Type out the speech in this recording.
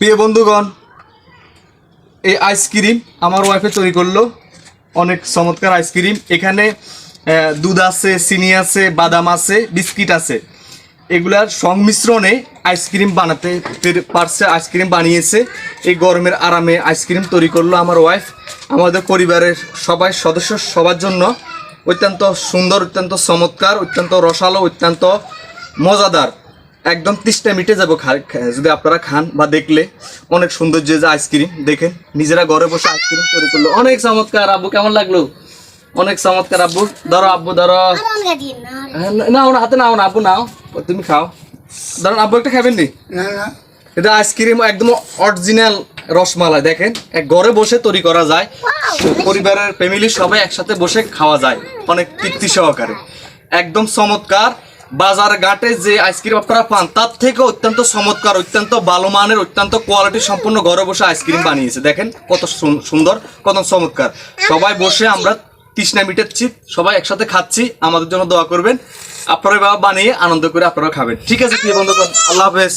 প্রিয় বন্ধুগণ, এই আইসক্রিম আমার ওয়াইফে তৈরি করলো। অনেক চমৎকার আইসক্রিম। এখানে দুধ আছে, চিনি আছে, বাদাম আছে, বিস্কিট আছে। এগুলার সংমিশ্রণে আইসক্রিম বানাতে পারছে, আইসক্রিম বানিয়েছে। এই গরমের আরামে আইসক্রিম তৈরি করলো আমার ওয়াইফ। আমাদের পরিবারের সবাই সদস্য সবার জন্য অত্যন্ত সুন্দর, অত্যন্ত চমৎকার, অত্যন্ত রসালো, অত্যন্ত মজাদার, একদম তৃষ্ণা মিটে যাবো যদি আপনারা খান বা দেখলে। অনেক সৌন্দর্য যে আইসক্রিম দেখেন, নিজেরা ঘরে বসে আইসক্রিম তৈরি করলো। অনেক চমৎকার। আব্বু কেমন লাগলো? অনেক চমৎকার। আব্বু ধরো, আব্বু ধরো। নাও না, হাতে নাও না, আব্বু নাও, তুমি খাও। ধরুন আব্বু একটা খাবেন নি? এটা আইসক্রিম একদম অরিজিনাল রসমালাই। দেখেন, এক ঘরে বসে তৈরি করা যায়, পরিবারের ফ্যামিলি সবাই একসাথে বসে খাওয়া যায় অনেক তৃপ্তি সহকারে। একদম চমৎকার। বাজার ঘাটে যে আইসক্রিম আপনারা পান তার থেকে অত্যন্ত চমৎকার, অত্যন্ত ভালো মানের, অত্যন্ত কোয়ালিটি সম্পন্ন ঘরে বসে আইসক্রিম বানিয়েছে। দেখেন কত সুন্দর, কত চমৎকার। সবাই বসে আমরা তৃষ্ণা মিটাচ্ছি, সবাই একসাথে খাচ্ছি। আমাদের জন্য দোয়া করবেন। আপনারা বাবা বানিয়ে আনন্দ করে আপনারা খাবেন। ঠিক আছে প্রিয় বন্ধুগণ, আল্লাহ হাফেজ।